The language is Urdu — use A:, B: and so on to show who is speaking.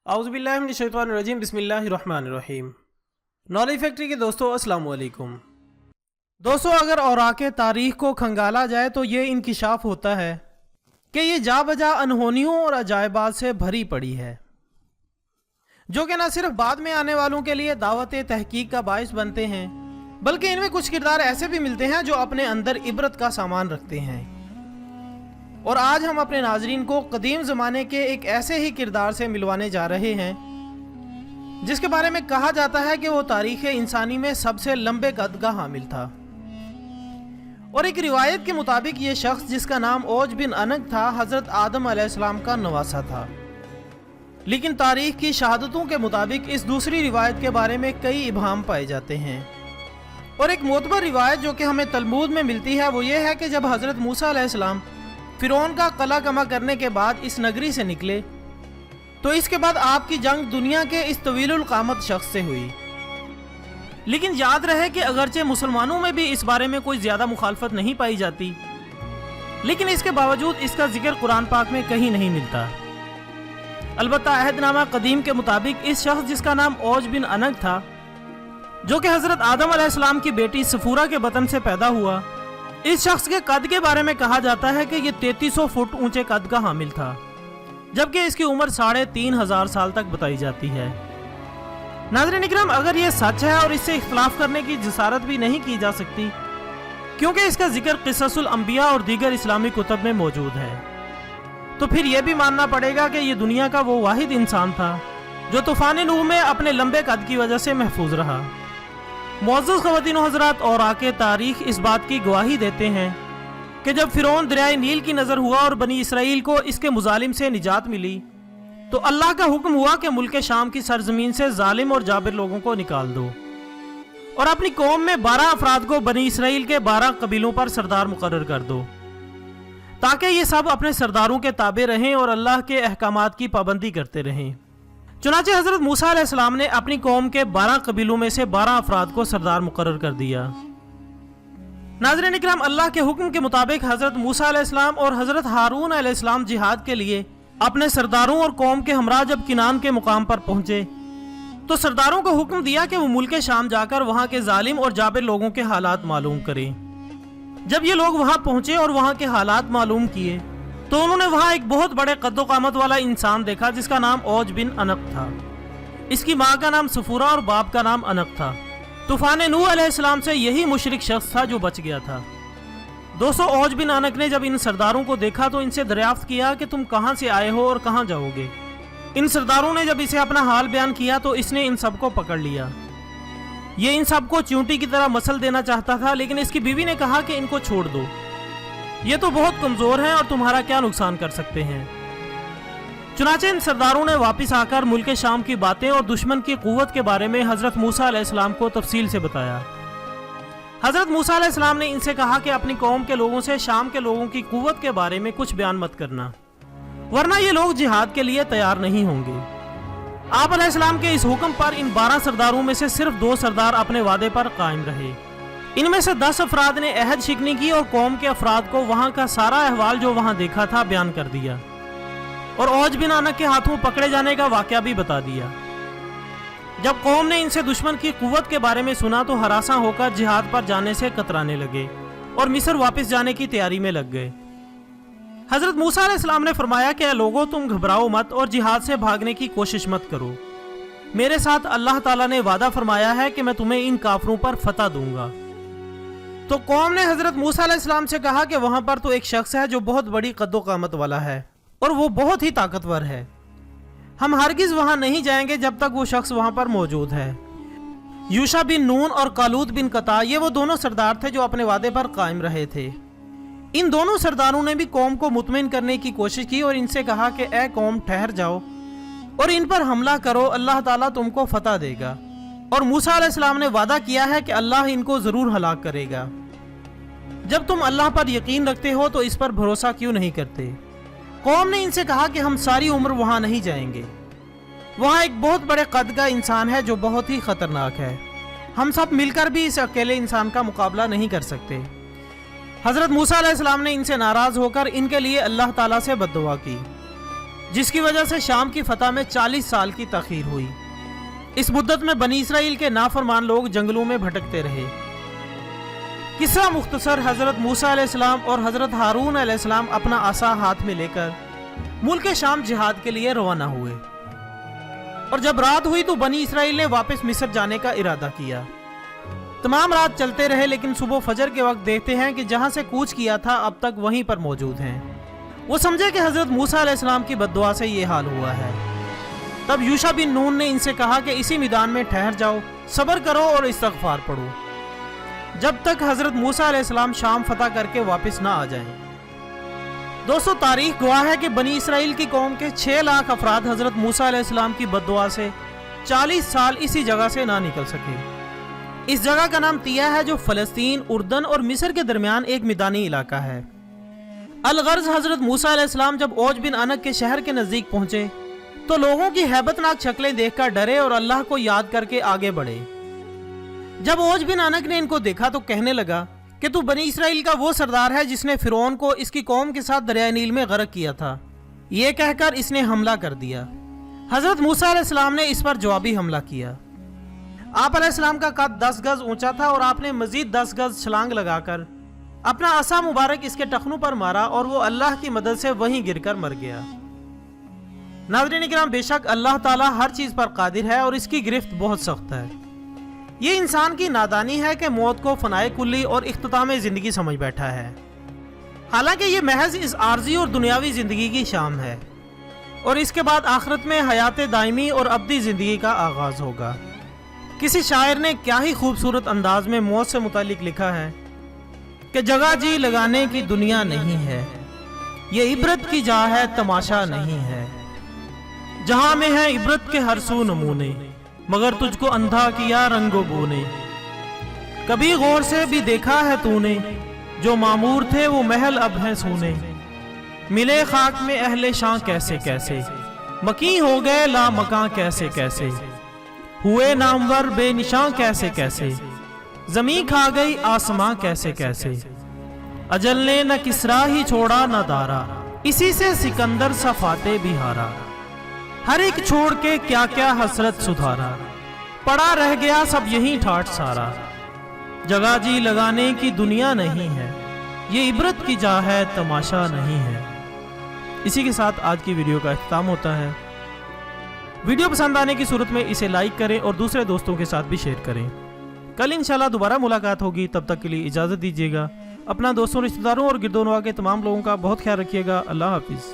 A: اعوذ باللہ من الشیطان الرجیم، بسم اللہ الرحمن الرحیم۔ نالج فیکٹری کے دوستو السلام علیکم۔ دوستو، اگر اوراق تاریخ کو کھنگالا جائے تو یہ انکشاف ہوتا ہے کہ یہ جا بجا انہونیوں اور عجائبات سے بھری پڑی ہے، جو کہ نہ صرف بعد میں آنے والوں کے لیے دعوت تحقیق کا باعث بنتے ہیں، بلکہ ان میں کچھ کردار ایسے بھی ملتے ہیں جو اپنے اندر عبرت کا سامان رکھتے ہیں۔ اور آج ہم اپنے ناظرین کو قدیم زمانے کے ایک ایسے ہی کردار سے ملوانے جا رہے ہیں جس کے بارے میں کہا جاتا ہے کہ وہ تاریخ انسانی میں سب سے لمبے قد کا حامل تھا۔ اور ایک روایت کے مطابق یہ شخص، جس کا نام اوج بن انگ تھا، حضرت آدم علیہ السلام کا نواسا تھا۔ لیکن تاریخ کی شہادتوں کے مطابق اس دوسری روایت کے بارے میں کئی ابہام پائے جاتے ہیں۔ اور ایک معتبر روایت جو کہ ہمیں تلمود میں ملتی ہے وہ یہ ہے کہ جب حضرت موسیٰ علیہ السلام فرعون کا قلع کما کرنے کے بعد اس نگری سے نکلے تو اس کے بعد آپ کی جنگ دنیا کے اس طویل القامت شخص سے ہوئی۔ لیکن یاد رہے کہ اگرچہ مسلمانوں میں بھی اس بارے میں کوئی زیادہ مخالفت نہیں پائی جاتی، لیکن اس کے باوجود اس کا ذکر قرآن پاک میں کہیں نہیں ملتا۔ البتہ عہد نامہ قدیم کے مطابق اس شخص، جس کا نام اوج بن انگ تھا، جو کہ حضرت آدم علیہ السلام کی بیٹی سفورہ کے بطن سے پیدا ہوا، اس شخص کے قد کے بارے میں کہا جاتا ہے کہ یہ 3300 فٹ اونچے قد کا حامل تھا، جبکہ اس کی عمر 3500 سال تک بتائی جاتی ہے۔ ناظرین اکرام، اگر یہ سچ ہے اور اس سے اختلاف کرنے کی جسارت بھی نہیں کی جا سکتی، کیونکہ اس کا ذکر قصص الانبیاء اور دیگر اسلامی کتب میں موجود ہے، تو پھر یہ بھی ماننا پڑے گا کہ یہ دنیا کا وہ واحد انسان تھا جو طوفان نوح میں اپنے لمبے قد کی وجہ سے محفوظ رہا۔ معزز خواتین و حضرات، اوراق تاریخ اس بات کی گواہی دیتے ہیں کہ جب فرعون دریائے نیل کی نظر ہوا اور بنی اسرائیل کو اس کے مظالم سے نجات ملی تو اللہ کا حکم ہوا کہ ملک شام کی سرزمین سے ظالم اور جابر لوگوں کو نکال دو، اور اپنی قوم میں 12 افراد کو بنی اسرائیل کے 12 قبیلوں پر سردار مقرر کر دو، تاکہ یہ سب اپنے سرداروں کے تابع رہیں اور اللہ کے احکامات کی پابندی کرتے رہیں۔ چنانچہ حضرت موسیٰ علیہ السلام نے اپنی قوم کے 12 قبیلوں میں سے 12 افراد کو سردار مقرر کر دیا۔ ناظرین اکرام، اللہ کے حکم کے مطابق حضرت موسیٰ علیہ السلام اور حضرت ہارون علیہ السلام جہاد کے لیے اپنے سرداروں اور قوم کے ہمراہ جب کنان کے مقام پر پہنچے تو سرداروں کو حکم دیا کہ وہ ملک شام جا کر وہاں کے ظالم اور جابر لوگوں کے حالات معلوم کریں۔ جب یہ لوگ وہاں پہنچے اور وہاں کے حالات معلوم کیے تو انہوں نے وہاں ایک بہت بڑے قد و قامت والا انسان دیکھا جس کا نام اوج بن انگ تھا۔ اس کی ماں کا نام سفورہ اور باپ کا نام انگ تھا۔ طوفان نوح علیہ السلام سے یہی مشرک شخص تھا جو بچ گیا تھا۔ دوستو، اوج بن انگ نے جب ان سرداروں کو دیکھا تو ان سے دریافت کیا کہ تم کہاں سے آئے ہو اور کہاں جاؤ گے۔ ان سرداروں نے جب اسے اپنا حال بیان کیا تو اس نے ان سب کو پکڑ لیا۔ یہ ان سب کو چونٹی کی طرح مسل دینا چاہتا تھا، لیکن اس کی بیوی نے کہا کہ ان کو چھوڑ دو، یہ تو بہت کمزور ہیں اور تمہارا کیا نقصان کر سکتے ہیں۔ چنانچہ ان سرداروں نے واپس آ کر ملک شام کی باتیں اور دشمن کی قوت کے بارے میں حضرت موسیٰ علیہ السلام کو تفصیل سے بتایا۔ حضرت موسیٰ علیہ السلام نے ان سے کہا کہ اپنی قوم کے لوگوں سے شام کے لوگوں کی قوت کے بارے میں کچھ بیان مت کرنا، ورنہ یہ لوگ جہاد کے لیے تیار نہیں ہوں گے۔ آپ علیہ السلام کے اس حکم پر ان 12 سرداروں میں سے صرف 2 سردار اپنے وعدے پر قائم رہے۔ ان میں سے 10 افراد نے عہد شکنی کی اور قوم کے افراد کو وہاں کا سارا احوال جو وہاں دیکھا تھا بیان کر دیا، اور اوج بن انگ کے ہاتھوں پکڑے جانے کا واقعہ بھی بتا دیا۔ جب قوم نے ان سے دشمن کی قوت کے بارے میں سنا تو ہراساں ہو کر جہاد پر جانے سے کترانے لگے اور مصر واپس جانے کی تیاری میں لگ گئے۔ حضرت موسیٰ علیہ السلام نے فرمایا کہ اے لوگو، تم گھبراؤ مت اور جہاد سے بھاگنے کی کوشش مت کرو، میرے ساتھ اللہ تعالیٰ نے وعدہ فرمایا ہے کہ میں تمہیں ان کافروں پر فتح دوں گا۔ تو قوم نے حضرت موسیٰ علیہ السلام سے کہا کہ وہاں پر تو ایک شخص ہے جو بہت بڑی قد و قامت والا ہے اور وہ بہت ہی طاقتور ہے، ہم ہرگز وہاں نہیں جائیں گے جب تک وہ شخص وہاں پر موجود ہے۔ یوشع بن نون اور کالود بن قطع، یہ وہ دونوں سردار تھے جو اپنے وعدے پر قائم رہے تھے۔ ان دونوں سرداروں نے بھی قوم کو مطمئن کرنے کی کوشش کی اور ان سے کہا کہ اے قوم، ٹھہر جاؤ اور ان پر حملہ کرو، اللہ تعالیٰ تم کو فتح دے گا، اور موسیٰ علیہ السلام نے وعدہ کیا ہے کہ اللہ ان کو ضرور ہلاک کرے گا۔ جب تم اللہ پر یقین رکھتے ہو تو اس پر بھروسہ کیوں نہیں کرتے؟ قوم نے ان سے کہا کہ ہم ساری عمر وہاں نہیں جائیں گے، وہاں ایک بہت بڑے قد کا انسان ہے جو بہت ہی خطرناک ہے، ہم سب مل کر بھی اس اکیلے انسان کا مقابلہ نہیں کر سکتے۔ حضرت موسیٰ علیہ السلام نے ان سے ناراض ہو کر ان کے لیے اللہ تعالیٰ سے بد دعا کی۔ جس کی وجہ سے شام کی فتح میں 40 سال کی تاخیر ہوئی۔ اس مدت میں بنی اسرائیل کے نافرمان لوگ جنگلوں میں بھٹکتے رہے۔ قصہ مختصر، حضرت موسیٰ علیہ السلام اور حضرت ہارون علیہ السلام اپنا عصا ہاتھ میں لے کر ملک شام جہاد کے لیے روانہ ہوئے، اور جب رات ہوئی تو بنی اسرائیل نے واپس مصر جانے کا ارادہ کیا۔ تمام رات چلتے رہے، لیکن صبح فجر کے وقت دیکھتے ہیں کہ جہاں سے کوچ کیا تھا اب تک وہیں پر موجود ہیں۔ وہ سمجھے کہ حضرت موسیٰ علیہ السلام کی بد دعا سے یہ حال ہوا ہے۔ تب یوشع بن نون نے ان سے کہا کہ اسی میدان میں ٹھہر جاؤ، صبر کرو اور استغفار پڑھو، جب تک حضرت موسیٰ علیہ السلام شام فتح کر کے واپس نہ آ جائیں۔ دوستو، تاریخ گواہ ہے کہ بنی اسرائیل کی قوم کے 6 لاکھ افراد حضرت موسیٰ علیہ السلام کی بد دعا سے 40 سال اسی جگہ سے نہ نکل سکے۔ اس جگہ کا نام تیہ ہے، جو فلسطین، اردن اور مصر کے درمیان ایک میدانی علاقہ ہے۔ الغرض، حضرت موسیٰ علیہ السلام جب اوج بن عنق کے شہر کے نزدیک پہنچے تو لوگوں کی ہیبت ناک شکلیں دیکھ کر ڈرے اور اللہ کو یاد کر کے آگے بڑھے۔ جب اوج بن عنق نے ان کو دیکھا تو کہنے لگا کہ تو بنی اسرائیل کا وہ سردار ہے جس نے فرعون کو اس کی قوم کے ساتھ دریائے نیل میں غرق کیا تھا۔ یہ کہہ کر اس نے حملہ کر دیا۔ حضرت موسیٰ علیہ السلام نے اس پر جوابی حملہ کیا۔ آپ علیہ السلام کا قد 10 گز اونچا تھا اور آپ نے مزید 10 گز چھلانگ لگا کر اپنا عصا مبارک اس کے ٹخنوں پر مارا اور وہ اللہ کی مدد سے وہیں گر کر مر گیا۔ ناظرین کرام، بے شک اللہ تعالیٰ ہر چیز پر قادر ہے اور اس کی گرفت بہت سخت ہے۔ یہ انسان کی نادانی ہے کہ موت کو فنائے کلی اور اختتام زندگی سمجھ بیٹھا ہے، حالانکہ یہ محض اس عارضی اور دنیاوی زندگی کی شام ہے، اور اس کے بعد آخرت میں حیات دائمی اور ابدی زندگی کا آغاز ہوگا۔ کسی شاعر نے کیا ہی خوبصورت انداز میں موت سے متعلق لکھا ہے کہ جگہ جی لگانے کی دنیا نہیں ہے، یہ عبرت کی جا ہے تماشا نہیں ہے، جہاں میں ہے عبرت کے ہر سو نمونے، مگر تجھ کو اندھا کیا رنگ و بو نے۔ کبھی غور سے بھی دیکھا ہے تو نے، جو معمور تھے وہ محل اب ہیں سونے، ملے خاک میں اہل شاں کیسے کیسے، مکیں ہو گئے لا مکاں کیسے کیسے، ہوئے نامور بے نشاں کیسے کیسے، زمین کھا گئی آسماں کیسے کیسے، اجل نے نہ کسرا ہی چھوڑا نہ دارا، اسی سے سکندر سا فاتح بھی ہارا، ہر ایک چھوڑ کے کیا کیا حسرت سدھارا، پڑا رہ گیا سب یہیں ٹھاٹ سارا، جگہ جی لگانے کی دنیا نہیں ہے، یہ عبرت کی جا ہے تماشا نہیں ہے۔ اسی کے ساتھ آج کی ویڈیو کا اختتام ہوتا ہے۔ ویڈیو پسند آنے کی صورت میں اسے لائک کریں اور دوسرے دوستوں کے ساتھ بھی شیئر کریں۔ کل انشاءاللہ دوبارہ ملاقات ہوگی، تب تک کے لیے اجازت دیجیے گا۔ اپنا دوستوں، رشتہ داروں اور گرد و نواح کے تمام لوگوں کا بہت خیال رکھیے گا۔ اللہ حافظ۔